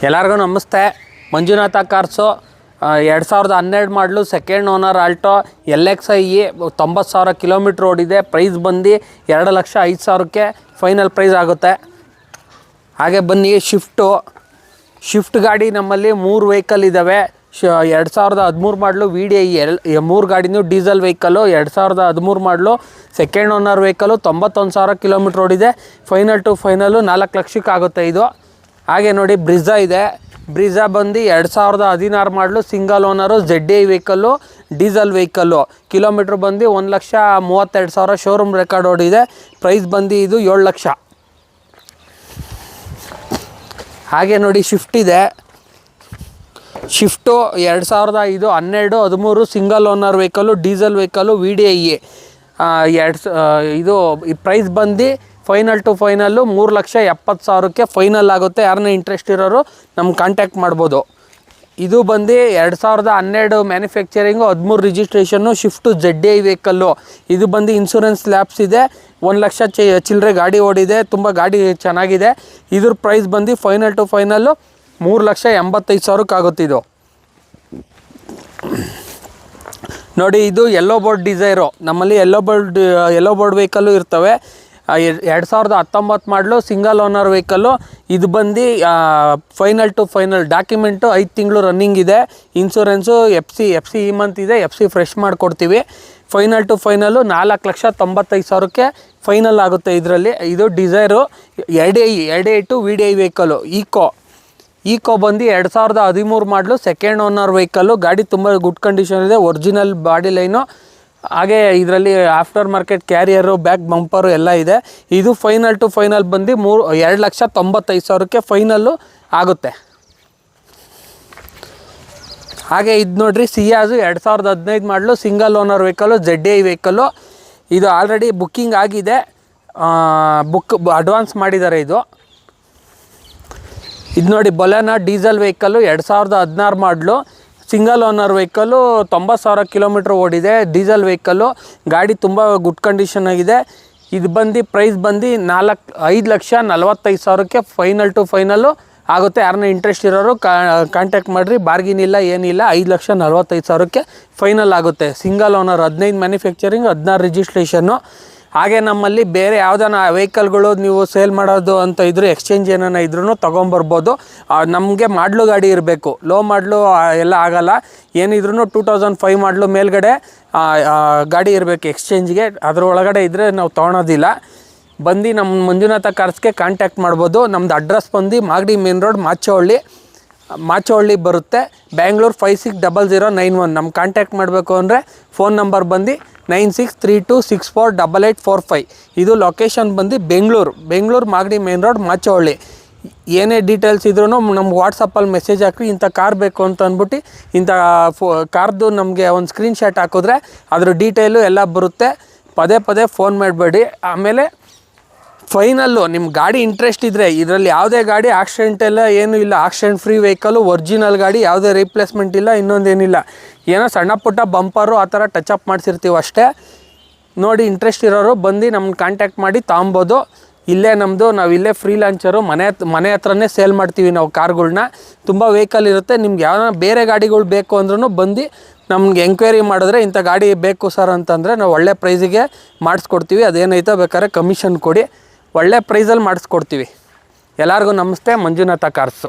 ಎಲ್ಲರಿಗೂ ನಮಸ್ತೆ. ಮಂಜುನಾಥ ಕಾರ್ಸು 2012 ಮಾಡಲು second owner Alto LXi 90,000 kilometre ಓಡಿದೆ. ಪ್ರೈಸ್ ಬಂದು 2,05,000ಕ್ಕೆ ಫೈನಲ್ ಪ್ರೈಸ್ ಆಗುತ್ತೆ. ಹಾಗೆ ಬನ್ನಿ ಶಿಫ್ಟ್ ಗಾಡಿ ನಮ್ಮಲ್ಲಿ 3 ವೆಹಿಕಲ್ ಇದ್ದಾವೆ. 2013 ಮಾಡಲು VDI 3 ಗಾಡಿನೂ diesel vehicle. 2013 model second owner vehicle 91,000 kilometre ಓಡಿದೆ. ಫೈನಲ್ ಟು ಫೈನಲ್ಲು 4 ಲಕ್ಷಕ್ಕೆ ಆಗುತ್ತೆ ಇದು. ಹಾಗೆ ನೋಡಿ ಬ್ರಿಜಾ ಇದೆ. ಬ್ರಿಜಾ ಬಂದು 2016 ಮಾಡಲು single owner ZDI vehicle, diesel vehicle. Kilometre ಬಂದು 1,32,000 ಶೋರೂಮ್ ರೆಕಾರ್ಡ್ ಓಡಿದೆ. ಪ್ರೈಸ್ ಬಂದು ಇದು 7 ಲಕ್ಷ. ಹಾಗೆ ನೋಡಿ ಶಿಫ್ಟ್ ಇದೆ. Swift 2005, 12, 13 single owner vehicle, diesel vehicle, VDI. ಇದು ಪ್ರೈಸ್ ಬಂದು ಫೈನಲ್ ಟು ಫೈನಲ್ಲು 3,70,000ಕ್ಕೆ ಫೈನಲ್ ಆಗುತ್ತೆ. ಯಾರನ್ನ ಇಂಟ್ರೆಸ್ಟ್ ಇರೋರು ನಮ್ಗೆ ಕಾಂಟ್ಯಾಕ್ಟ್ ಮಾಡ್ಬೋದು. ಇದು ಬಂದು 2012 manufacturing, 13 registration. Swift ZDI vehicle. ಇದು ಬಂದು ಇನ್ಶೂರೆನ್ಸ್ ಲ್ಯಾಬ್ಸ್ ಇದೆ. 1 ಲಕ್ಷ ಚಿಲ್ಲರೆ ಗಾಡಿ ಓಡಿದೆ. ತುಂಬ ಗಾಡಿ ಚೆನ್ನಾಗಿದೆ. ಇದ್ರ ಪ್ರೈಸ್ ಬಂದು ಫೈನಲ್ ಟು ಫೈನಲ್ಲು 3,85,000ಕ್ಕೆ ಆಗುತ್ತೆ ಇದು. ನೋಡಿ ಇದು ಯೆಲ್ಲೋ ಬೋರ್ಡ್ ಡಿಸೈರು. ನಮ್ಮಲ್ಲಿ ಯೆಲ್ಲೋ ಬೋರ್ಡ್ ವೆಹಿಕಲ್ಲು ಇರ್ತವೆ. 2019 ಮಾಡಲು ಸಿಂಗಲ್ ಓನರ್ ವೆಹಿಕಲ್ಲು. ಇದು ಬಂದು ಫೈನಲ್ ಟು ಫೈನಲ್ ಡಾಕ್ಯುಮೆಂಟು 5 ತಿಂಗಳು ರನ್ನಿಂಗ್ ಇದೆ. ಇನ್ಶೂರೆನ್ಸು ಎಫ್ ಸಿ ಈ ಮಂತ್ ಇದೆ. FC ಫ್ರೆಶ್ ಮಾಡಿಕೊಡ್ತೀವಿ. ಫೈನಲ್ ಟು ಫೈನಲ್ಲು 4,95,000ಕ್ಕೆ ಫೈನಲ್ ಆಗುತ್ತೆ ಇದರಲ್ಲಿ. ಇದು Dzire RDI to VDI vehicle. Eeco ಬಂದು 2013 ಮಾಡಲು ಸೆಕೆಂಡ್ ಓನರ್ ವೆಹಿಕಲ್ಲು. ಗಾಡಿ ತುಂಬ ಗುಡ್ ಕಂಡೀಷನ್ ಇದೆ. Original body line. ಹಾಗೆ ಇದರಲ್ಲಿ after market carrier, back bumper ಎಲ್ಲ ಇದೆ. ಇದು ಫೈನಲ್ ಟು ಫೈನಲ್ ಬಂದು 2,95,000ಕ್ಕೆ ಫೈನಲ್ಲು ಆಗುತ್ತೆ. ಹಾಗೆ ಇದು ನೋಡ್ರಿ ಸಿಯಾಜು 2015 ಮಾಡಲು single owner vehicle, ZDI vehicle. ಇದು ಆಲ್ರೆಡಿ ಬುಕ್ಕಿಂಗ್ ಆಗಿದೆ. ಅಡ್ವಾನ್ಸ್ ಮಾಡಿದ್ದಾರೆ ಇದು ನೋಡಿ ಬೊಲೆನೋ ಡೀಸೆಲ್ ವೆಹಿಕಲ್ಲು. 2016 ಮಾಡಲು ಸಿಂಗಲ್ ಓನರ್ ವೆಹಿಕಲ್ಲು. 90,000 ಕಿಲೋಮೀಟ್ರ್ ಓಡಿದೆ. Diesel vehicle. ಗಾಡಿ ತುಂಬ ಗುಡ್ ಕಂಡೀಷನ್ ಆಗಿದೆ. ಇದು ಬಂದು ಪ್ರೈಸ್ ಬಂದು 5,45,000ಕ್ಕೆ ಫೈನಲ್ ಟು ಫೈನಲ್ಲು ಆಗುತ್ತೆ. ಯಾರನ್ನ ಇಂಟ್ರೆಸ್ಟ್ ಇರೋರು ಕಾಂಟ್ಯಾಕ್ಟ್ ಮಾಡಿರಿ. ಬಾರ್ಗಿನ್ ಇಲ್ಲ ಏನಿಲ್ಲ. 5,45,000ಕ್ಕೆ ಫೈನಲ್ ಆಗುತ್ತೆ. Single owner, 15 manufacturing, 16 registration. ಹಾಗೆ ನಮ್ಮಲ್ಲಿ ಬೇರೆ ಯಾವುದಾನ ವೆಹಿಕಲ್ಗಳು ನೀವು ಸೇಲ್ ಮಾಡೋದು ಅಂತ ಇದ್ದರೂ, ಎಕ್ಸ್ಚೇಂಜ್ ಏನಾನ ಇದ್ರೂ ತೊಗೊಂಬರ್ಬೋದು. ನಮಗೆ ಮಾಡಲು ಗಾಡಿ ಇರಬೇಕು. ಲೋ ಮಾಡಲು ಎಲ್ಲ ಆಗೋಲ್ಲ. ಏನಿದ್ರೂ 2005 ಮಾಡಲು ಮೇಲ್ಗಡೆ ಗಾಡಿ ಇರಬೇಕು ಎಕ್ಸ್ಚೇಂಜ್ಗೆ. ಅದ್ರ ಒಳಗಡೆ ಇದ್ದರೆ ನಾವು ತೊಗೊಳೋದಿಲ್ಲ. ಬಂದು ನಮ್ಮ ಮಂಜುನಾಥ ಕಾರ್ಸ್ಗೆ ಕಾಂಟ್ಯಾಕ್ಟ್ ಮಾಡ್ಬೋದು. ನಮ್ಮದು ಅಡ್ರೆಸ್ ಬಂದು ಮಾಗಡಿ ಮೇನ್ ರೋಡ್, ಮಾಚೋಹಳ್ಳಿ ಬರುತ್ತೆ. ಬ್ಯಾಂಗ್ಳೂರು 560091. ನಮ್ಮ ಕಾಂಟ್ಯಾಕ್ಟ್ ಮಾಡಬೇಕು ಅಂದರೆ ಫೋನ್ ನಂಬರ್ ಬಂದು 9632648845. ಇದು ಲೊಕೇಶನ್ ಬಂದು ಬೆಂಗಳೂರು ಮಾಗಡಿ ಮೇನ್ ರೋಡ್, ಮಾಚೋಹಳ್ಳಿ. ಏನೇ ಡೀಟೇಲ್ಸ್ ಇದ್ರೂ ನಮ್ಗೆ ವಾಟ್ಸಪ್ಪಲ್ಲಿ ಮೆಸೇಜ್ ಹಾಕಿ ಇಂಥ ಕಾರ್ ಬೇಕು ಅಂತ ಅಂದ್ಬಿಟ್ಟು ಇಂಥ ಕಾರ್ದು ನಮಗೆ ಒಂದು ಸ್ಕ್ರೀನ್ಶಾಟ್ ಹಾಕಿದ್ರೆ ಅದ್ರ ಡೀಟೇಲು ಎಲ್ಲ ಬರುತ್ತೆ. ಪದೇ ಫೋನ್ ಮಾಡಬೇಡಿ. ಆಮೇಲೆ ಫೈನಲ್ಲು ನಿಮ್ಮ ಗಾಡಿ ಇಂಟ್ರೆಸ್ಟ್ ಇದ್ದರೆ, ಇದರಲ್ಲಿ ಯಾವುದೇ ಗಾಡಿ ಆಕ್ಸಿಡೆಂಟ್ ಎಲ್ಲ ಏನೂ ಇಲ್ಲ. ಆಕ್ಸಿಡೆಂಟ್ ಫ್ರೀ ವೆಹಿಕಲ್ಲು, ಒರಿಜಿನಲ್ ಗಾಡಿ, ಯಾವುದೇ ರೀಪ್ಲೇಸ್ಮೆಂಟ್ ಇಲ್ಲ, ಇನ್ನೊಂದೇನಿಲ್ಲ. ಏನೋ ಸಣ್ಣ ಪುಟ್ಟ ಬಂಪರು ಆ ಥರ ಟಚಪ್ ಮಾಡಿಸಿರ್ತೀವಿ ಅಷ್ಟೇ. ನೋಡಿ ಇಂಟ್ರೆಸ್ಟ್ ಇರೋರು ಬಂದು ನಮ್ಮನ್ನು ಕಾಂಟ್ಯಾಕ್ಟ್ ಮಾಡಿ ತೊಗೊಬೋದು. ಇಲ್ಲೇ ನಾವಿಲ್ಲೇ ಫ್ರೀ ಲಾಂಚರು. ಮನೆ ಹತ್ರನೇ ಸೇಲ್ ಮಾಡ್ತೀವಿ ನಾವು ಕಾರ್ಗಳ್ನ. ತುಂಬ ವೆಹಿಕಲ್ ಇರುತ್ತೆ. ನಿಮ್ಗೆ ಯಾವ ಬೇರೆ ಗಾಡಿಗಳು ಬೇಕು ಅಂದ್ರೂ ಬಂದು ನಮ್ಗೆ ಎಂಕ್ವೈರಿ ಮಾಡಿದ್ರೆ ಇಂಥ ಗಾಡಿ ಬೇಕು ಸರ್ ಅಂತಂದರೆ ನಾವು ಒಳ್ಳೆ ಪ್ರೈಸಿಗೆ ಮಾಡಿಸ್ಕೊಡ್ತೀವಿ. ಅದೇನೈತೋ ಬೇಕಾದ್ರೆ ಕಮಿಷನ್ ಕೊಡಿ, ಒಳ್ಳೆ ಪ್ರೈಸಲ್ಲಿ ಮಾಡಿಸ್ಕೊಡ್ತೀವಿ. ಎಲ್ಲರಿಗೂ ನಮಸ್ತೆ. ಮಂಜುನಾಥ ಕಾರ್ಸು.